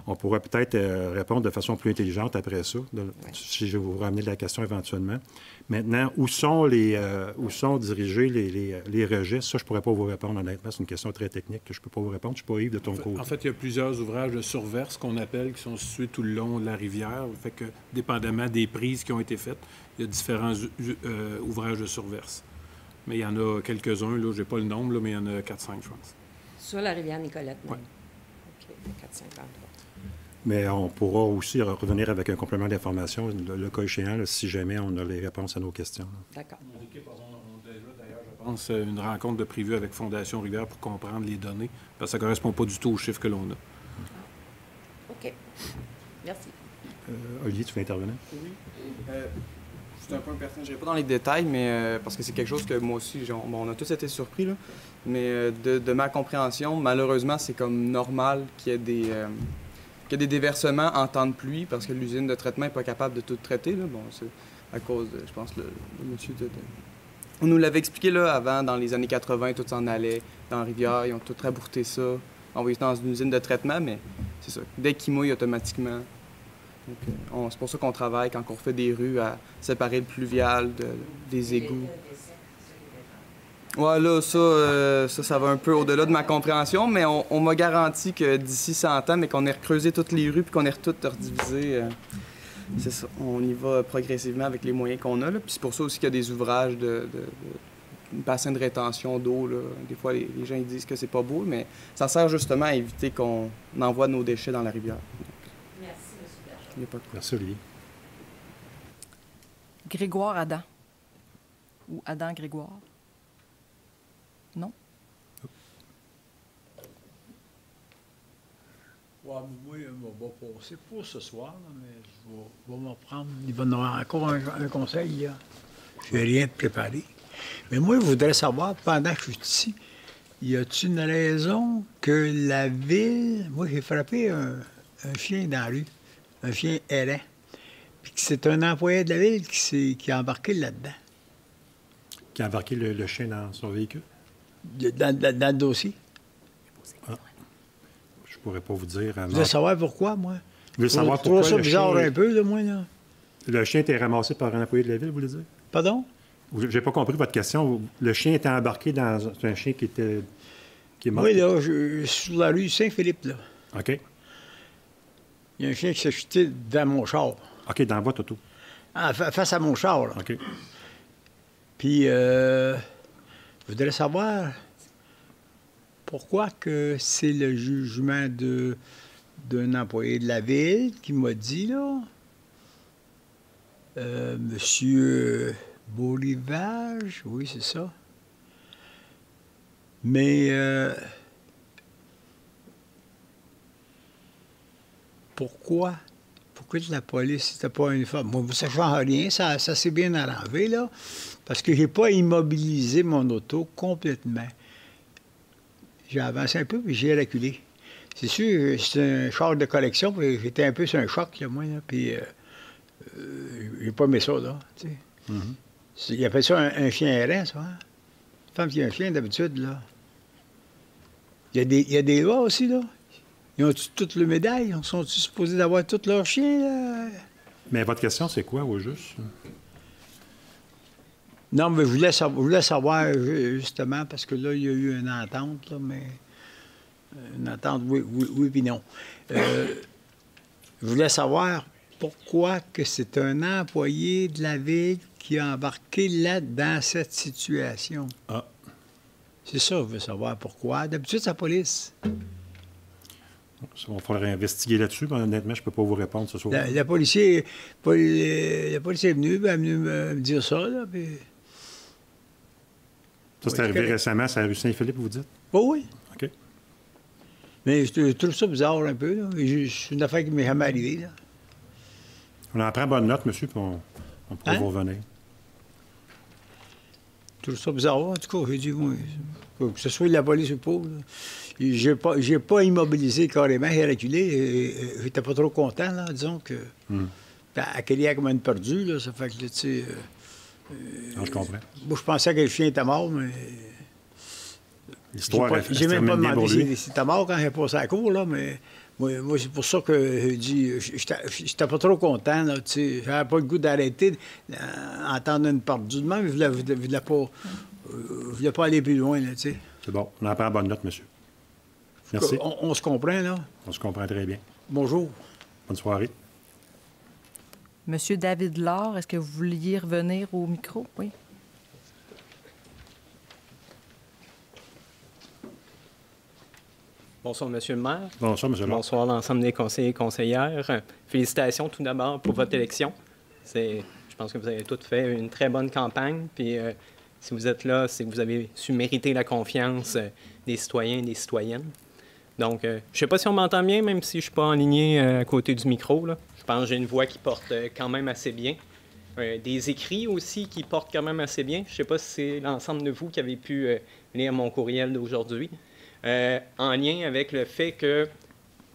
On pourrait peut-être répondre de façon plus intelligente après ça, si je vais vous ramener la question éventuellement. Maintenant, où sont dirigés les rejets? Ça, je ne pourrais pas vous répondre, honnêtement. C'est une question très technique que je ne peux pas vous répondre. Je ne suis pas Yves de ton côté. En fait, il y a plusieurs ouvrages de surverse qu'on appelle, qui sont situés tout le long de la rivière. Fait que, dépendamment des prises qui ont été faites, il y a différents ouvrages de surverse. Mais il y en a quelques-uns, là, je n'ai pas le nombre, là, mais il y en a 4-5, je pense. Sur la rivière Nicolette, même? Oui. OK, 4-5 endroits. Mais on pourra aussi revenir avec un complément d'information, le cas échéant, là, si jamais on a les réponses à nos questions. D'accord. Mon équipe a déjà, d'ailleurs, je pense, une rencontre de prévue avec Fondation Rivière pour comprendre les données, parce que ça ne correspond pas du tout aux chiffres que l'on a. OK. Merci. Olivier, tu veux intervenir? Oui. C'est un point personnel. Je n'irai pas dans les détails, mais parce que c'est quelque chose que moi aussi, on a tous été surpris, là. Mais de ma compréhension, malheureusement, c'est comme normal qu'il y ait qu'il y a des déversements en temps de pluie parce que l'usine de traitement n'est pas capable de tout traiter. Là. Bon, c'est à cause de, je pense, le monsieur on nous l'avait expliqué là, avant, dans les années 80, tout s'en allait dans la rivière, ils ont tout rabourté ça, envoyé ça dans une usine de traitement, mais c'est ça. Dès qu'il mouille automatiquement. C'est pour ça qu'on travaille quand on fait des rues à séparer le pluvial des égouts. Ouais, là, ça va un peu au-delà de ma compréhension, mais on m'a garanti que d'ici 100 ans, mais qu'on ait recreusé toutes les rues puis qu'on ait toutes redivisé. C'est ça. On y va progressivement avec les moyens qu'on a. Là. Puis c'est pour ça aussi qu'il y a des ouvrages de bassin de rétention d'eau. Là. Des fois, les gens ils disent que c'est pas beau, mais ça sert justement à éviter qu'on envoie nos déchets dans la rivière. Merci, M. Bergeron. Merci, Olivier. Grégoire Adam. Ou Adam Grégoire. Non? Ouais, moi, on va passer pour ce soir, là, mais je vais me reprendre. Il va y avoir encore un conseil. Je n'ai rien de préparé. Mais moi, je voudrais savoir, pendant que je suis ici, y a-t-il une raison que la ville... Moi, j'ai frappé un chien dans la rue, un chien errant. Puis que c'est un employé de la ville qui a embarqué là-dedans. Qui a embarqué le chien dans son véhicule? Dans le dossier. Ah. Je pourrais pas vous dire. Vous voulez savoir pourquoi, moi? Vous voulez savoir Je pourquoi trouve ça le bizarre chien... un peu, là, moi, là. Le chien était ramassé par un employé de la ville, vous voulez dire? Pardon? J'ai pas compris votre question. Le chien était embarqué dans... C'est un chien qui est mort? Oui, là, je suis sur la rue Saint-Philippe, là. OK. Il y a un chien qui s'est jeté dans mon char. OK, dans votre auto. Ah, face à mon char, là. OK. Puis, je voudrais savoir pourquoi que c'est le jugement d'un employé de la ville qui m'a dit, là, Monsieur Beaurivage, oui, c'est ça. Mais pourquoi la police n'était pas uniforme? Moi, ça ne change rien, ça s'est bien arrangé, là, parce que j'ai pas immobilisé mon auto complètement. J'ai avancé un peu, puis j'ai reculé. C'est sûr, c'est un char de collection, puis j'étais un peu sur un choc, là, moi, là, puis j'ai pas aimé ça, là, tu sais. Mm-hmm. Il appelle ça un chien errant, ça, hein? Une femme qui a un chien, d'habitude, là. Il y a des lois aussi, là. Ils ont toutes les médailles? Ils sont-ils supposés d'avoir tous leurs chiens, là? Mais votre question, c'est quoi, au juste? Non, mais je voulais savoir, justement, parce que là, il y a eu une entente, là, mais... Une entente, oui puis non. Je voulais savoir pourquoi que c'est un employé de la ville qui a embarqué là dans cette situation. Ah. C'est ça, je veux savoir pourquoi. D'habitude, c'est la police. Il faudrait investiguer là-dessus, mais honnêtement, je ne peux pas vous répondre ce soir. La policier est venue, elle est venue me dire ça, là, puis... Ça, c'est arrivé récemment, c'est à la rue Saint-Philippe, vous dites? Oh, oui. OK. Mais je trouve ça bizarre un peu, là. C'est une affaire qui m'est jamais arrivée, là. On en prend bonne note, monsieur, puis on pourra vous revenir. Je trouve ça bizarre, en tout cas, j'ai dit, moi, que ce soit de la police ou pas, là. J'ai pas immobilisé carrément, j'ai reculé, j'étais pas trop content, là, disons que... À crier comme une perdue, là, ça fait que, tu sais... Non, je comprends. Moi, je pensais que le chien était mort, mais... L'histoire J'ai même pas demandé s'il était mort quand j'ai passé à la cour, là, mais moi c'est pour ça que j'ai dit... J'étais pas trop content, là, tu sais. J'avais pas le goût d'arrêter d'entendre une perdue de même, mais je voulais pas aller plus loin, là, tu sais. C'est bon. On en prend bonne note, monsieur. Merci. On se comprend, là? On se comprend très bien. Bonjour. Bonne soirée. Monsieur David Laure, est-ce que vous vouliez revenir au micro? Oui. Bonsoir, Monsieur le maire. Bonsoir, Monsieur Laure. Bonsoir, l'ensemble des conseillers et conseillères. Félicitations tout d'abord pour votre élection. Je pense que vous avez toutes fait une très bonne campagne. Puis, si vous êtes là, c'est que vous avez su mériter la confiance des citoyens et des citoyennes. Donc, je ne sais pas si on m'entend bien, même si je ne suis pas enligné à côté du micro, là. Je pense que j'ai une voix qui porte quand même assez bien. Des écrits aussi qui portent quand même assez bien. Je ne sais pas si c'est l'ensemble de vous qui avez pu lire mon courriel d'aujourd'hui. En lien avec le fait que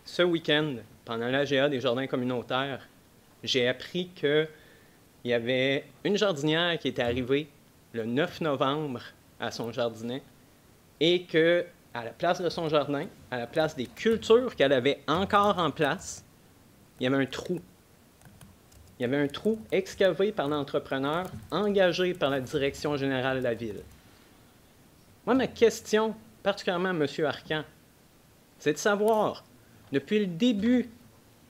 ce week-end, pendant l'AGA des jardins communautaires, j'ai appris qu'il y avait une jardinière qui était arrivée le 9 novembre à son jardinet et que, à la place de son jardin, à la place des cultures qu'elle avait encore en place, il y avait un trou. Il y avait un trou excavé par l'entrepreneur, engagé par la direction générale de la ville. Moi, ma question, particulièrement à M. Arcan, c'est de savoir, depuis le début,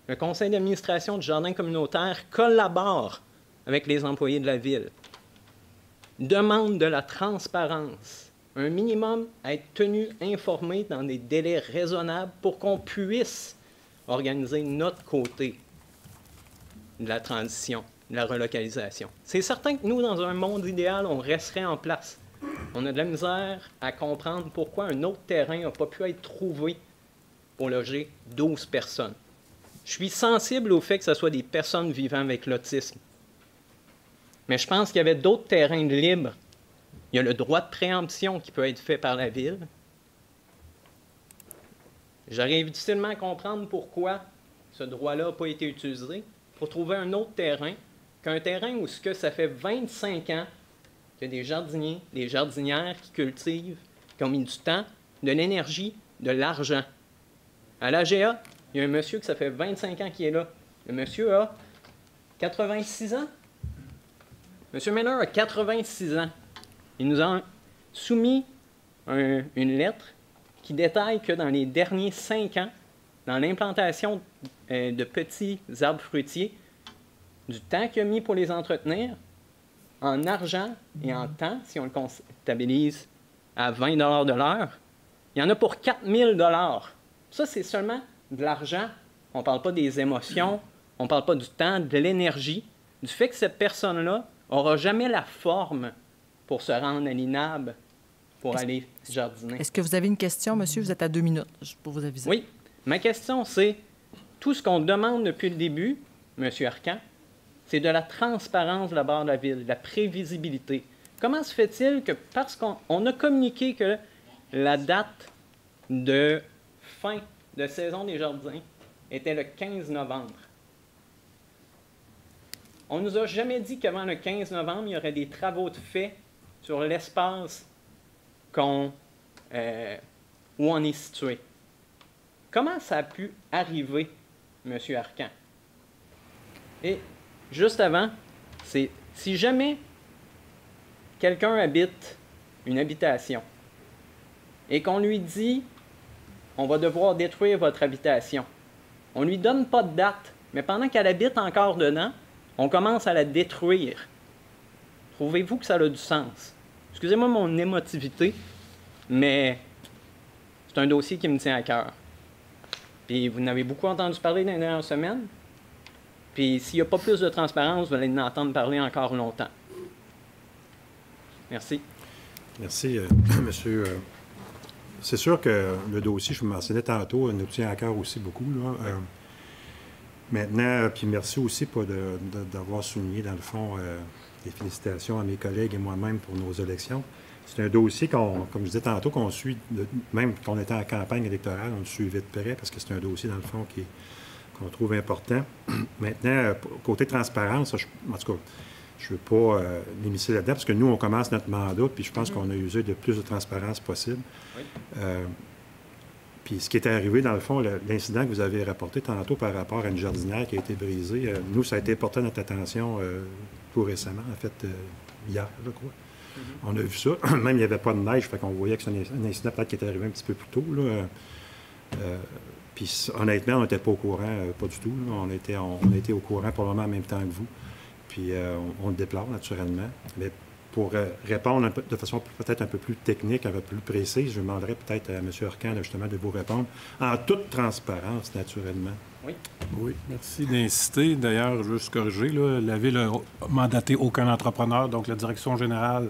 le conseil d'administration du jardin communautaire collabore avec les employés de la ville, demande de la transparence, un minimum à être tenu informé dans des délais raisonnables pour qu'on puisse organiser notre côté de la transition, de la relocalisation. C'est certain que nous, dans un monde idéal, on resterait en place. On a de la misère à comprendre pourquoi un autre terrain n'a pas pu être trouvé pour loger 12 personnes. Je suis sensible au fait que ce soit des personnes vivant avec l'autisme. Mais je pense qu'il y avait d'autres terrains libres. Il y a le droit de préemption qui peut être fait par la ville. J'arrive difficilement à comprendre pourquoi ce droit-là n'a pas été utilisé pour trouver un autre terrain qu'un terrain où ça fait 25 ans qu'il y a des jardiniers, des jardinières qui cultivent, qui ont mis du temps, de l'énergie, de l'argent. À l'AGA, il y a un monsieur que ça fait 25 ans qui est là. Le monsieur a 86 ans. M. Miller a 86 ans. Il nous a soumis une lettre qui détaille que dans les derniers 5 ans, dans l'implantation de petits arbres fruitiers, du temps qu'il a mis pour les entretenir, en argent et en temps, si on le comptabilise à 20 $ de l'heure, il y en a pour 4 000 $. Ça, c'est seulement de l'argent. On ne parle pas des émotions, on ne parle pas du temps, de l'énergie, du fait que cette personne-là n'aura jamais la forme pour se rendre à l'INAB, pour aller jardiner. Est-ce que vous avez une question, monsieur? Vous êtes à 2 minutes, juste pour vous aviser. Oui. Ma question, c'est, tout ce qu'on demande depuis le début, M. Arcan, c'est de la transparence de la part de la ville, de la prévisibilité. Comment se fait-il que, parce qu'on a communiqué que la date de fin de saison des jardins était le 15 novembre, on ne nous a jamais dit qu'avant le 15 novembre, il y aurait des travaux de fait sur l'espace où on est situé. Comment ça a pu arriver, M. Arcan? Et juste avant, c'est si jamais quelqu'un habite une habitation et qu'on lui dit « on va devoir détruire votre habitation », on ne lui donne pas de date, mais pendant qu'elle habite encore dedans, on commence à la détruire. Trouvez-vous que ça a du sens? Excusez-moi mon émotivité, mais c'est un dossier qui me tient à cœur. Puis vous en avez beaucoup entendu parler dans les dernières semaines. Puis s'il n'y a pas plus de transparence, vous allez en entendre parler encore longtemps. Merci. Merci, monsieur. C'est sûr que le dossier, je vous mentionnais tantôt, nous tient à cœur aussi beaucoup, là. Maintenant, puis merci aussi d'avoir souligné, dans le fond, des félicitations à mes collègues et moi-même pour nos élections. C'est un dossier, comme je disais tantôt, qu'on suit, même quand on était en campagne électorale, on le suivait de près parce que c'est un dossier, dans le fond, qu'on trouve important. Maintenant, côté transparence, en tout cas, je ne veux pas m'immiscer là-dedans parce que nous, on commence notre mandat, puis je pense qu'on a usé de plus de transparence possible. Oui. Puis ce qui est arrivé, dans le fond, l'incident que vous avez rapporté tantôt par rapport à une jardinière qui a été brisée, nous, ça a été porté à notre attention tout récemment, en fait, hier, je crois. On a vu ça. Même il n'y avait pas de neige, fait qu'on voyait que c'est un incident peut-être qui était arrivé un petit peu plus tôt, là. Puis honnêtement, on n'était pas au courant, pas du tout, là. On était au courant probablement en même temps que vous. Puis on le déplore, naturellement. Mais pour répondre de façon peut-être un peu plus technique, un peu plus précise, je demanderais peut-être à M. Arcan, justement, de vous répondre en toute transparence, naturellement. Oui. Oui, merci d'insister. D'ailleurs, je veux juste corriger, là, la Ville n'a mandaté aucun entrepreneur, donc la direction générale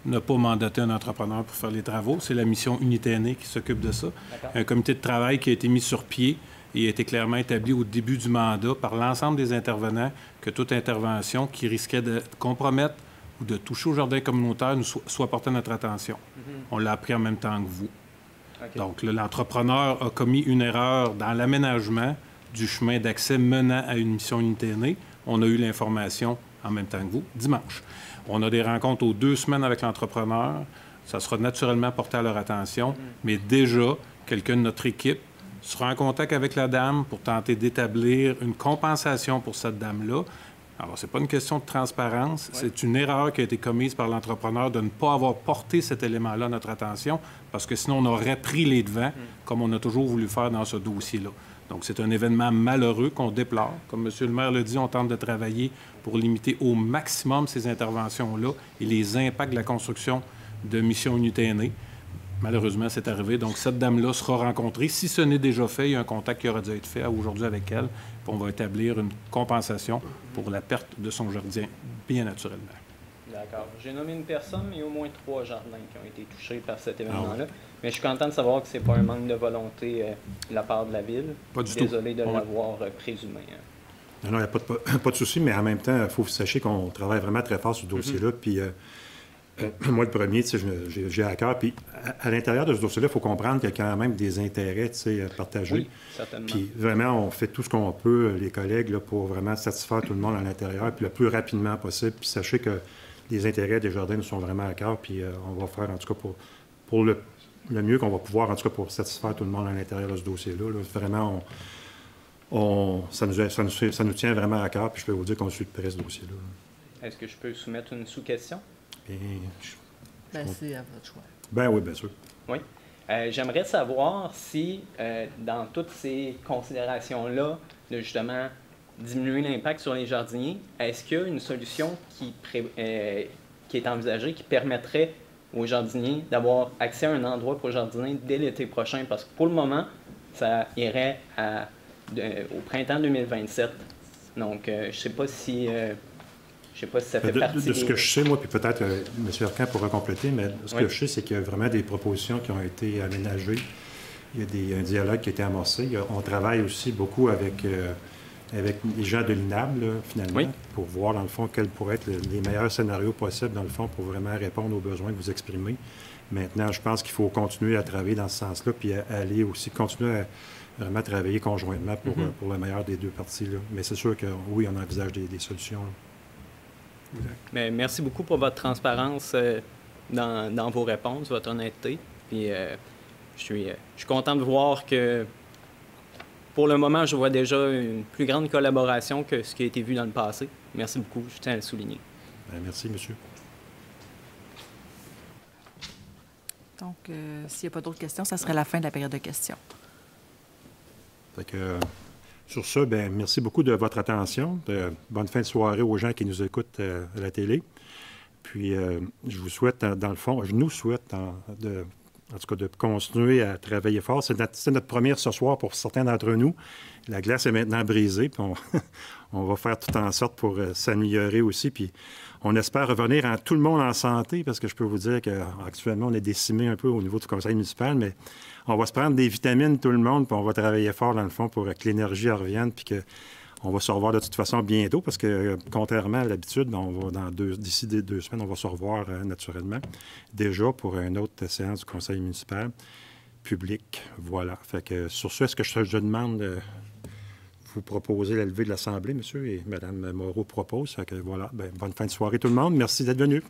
n'a pas mandaté un entrepreneur pour faire les travaux. C'est la mission Unité Aînée qui s'occupe de ça. Un comité de travail qui a été mis sur pied et a été clairement établi au début du mandat par l'ensemble des intervenants que toute intervention qui risquait de compromettre ou de toucher au jardin communautaire nous soit portée à notre attention. On l'a appris en même temps que vous. Donc, l'entrepreneur a commis une erreur dans l'aménagement du chemin d'accès menant à une mission unité aînée. On a eu l'information en même temps que vous, dimanche. On a des rencontres aux 2 semaines avec l'entrepreneur. Ça sera naturellement porté à leur attention, mais déjà, quelqu'un de notre équipe sera en contact avec la dame pour tenter d'établir une compensation pour cette dame-là. Alors, ce n'est pas une question de transparence, c'est une erreur qui a été commise par l'entrepreneur de ne pas avoir porté cet élément-là à notre attention, parce que sinon, on aurait pris les devants, comme on a toujours voulu faire dans ce dossier-là. Donc, c'est un événement malheureux qu'on déplore. Comme M. le maire l'a dit, on tente de travailler pour limiter au maximum ces interventions-là et les impacts de la construction de Mission Unité Aînée. Malheureusement, c'est arrivé. Donc, cette dame-là sera rencontrée. Si ce n'est déjà fait, il y a un contact qui aurait dû être fait aujourd'hui avec elle. Puis on va établir une compensation pour la perte de son jardin, bien naturellement. D'accord. J'ai nommé une personne, mais il y a au moins 3 jardins qui ont été touchés par cet événement-là. Mais je suis content de savoir que ce n'est pas un manque de volonté de la part de la Ville. Pas du tout. Désolé de l'avoir présumé. Non, il n'y a pas de souci, mais en même temps, il faut sachez qu'on travaille vraiment très fort sur ce dossier-là. Puis moi, le premier, j'ai à cœur. Puis à l'intérieur de ce dossier-là, il faut comprendre qu'il y a quand même des intérêts partagés. Oui, certainement. Puis vraiment, on fait tout ce qu'on peut, les collègues, là, pour vraiment satisfaire tout le monde à l'intérieur, puis le plus rapidement possible. Puis sachez que les intérêts des jardins nous sont vraiment à cœur. Puis on va faire, en tout cas, pour le mieux qu'on va pouvoir, en tout cas, pour satisfaire tout le monde à l'intérieur de ce dossier-là. Là. Vraiment, ça nous tient vraiment à cœur. Puis je peux vous dire qu'on suit de près ce dossier-là. Est-ce que je peux soumettre une sous-question? C'est à votre choix. Ben oui, bien sûr. Oui. J'aimerais savoir si, dans toutes ces considérations-là, de justement diminuer l'impact sur les jardiniers, est-ce qu'il y a une solution qui est envisagée qui permettrait aux jardiniers d'avoir accès à un endroit pour jardiner dès l'été prochain? Parce que pour le moment, ça irait au printemps 2027. Donc, je ne sais pas si... je ne sais pas si ça fait partie de ce que je sais, moi, puis peut-être M. Arcan pourra compléter, mais ce que je sais, c'est qu'il y a vraiment des propositions qui ont été aménagées. Il y a un dialogue qui a été amorcé. On travaille aussi beaucoup avec les gens de l'INAB, finalement, pour voir, dans le fond, quels pourraient être les meilleurs scénarios possibles, dans le fond, pour vraiment répondre aux besoins que vous exprimez. Maintenant, je pense qu'il faut continuer à travailler dans ce sens-là, puis aller aussi continuer à vraiment travailler conjointement pour le meilleur des deux parties. Là. Mais c'est sûr que, oui, on envisage des solutions. Mais merci beaucoup pour votre transparence dans vos réponses, votre honnêteté. Puis je suis content de voir que pour le moment, je vois déjà une plus grande collaboration que ce qui a été vu dans le passé. Merci beaucoup, je tiens à le souligner. Bien, merci, monsieur. Donc, s'il n'y a pas d'autres questions, ça serait la fin de la période de questions. Fait que, sur ça, bien, merci beaucoup de votre attention. Bonne fin de soirée aux gens qui nous écoutent à la télé. Puis, je vous souhaite, dans le fond, je nous souhaite, en tout cas, de continuer à travailler fort. C'est notre première ce soir pour certains d'entre nous. La glace est maintenant brisée, puis on va faire tout en sorte pour s'améliorer aussi. Puis, on espère revenir tout le monde en santé, parce que je peux vous dire qu'actuellement, on est décimé un peu au niveau du conseil municipal, mais on va se prendre des vitamines, tout le monde, puis on va travailler fort, dans le fond, pour que l'énergie revienne, puis qu'on va se revoir de toute façon bientôt, parce que, contrairement à l'habitude, d'ici 2 semaines, on va se revoir naturellement, déjà pour une autre séance du conseil municipal public. Voilà. Fait que sur ce, est-ce que je demande... vous proposez la levée de l'Assemblée, monsieur, et Mme Moreau propose. Fait que voilà, bonne fin de soirée tout le monde. Merci d'être venu.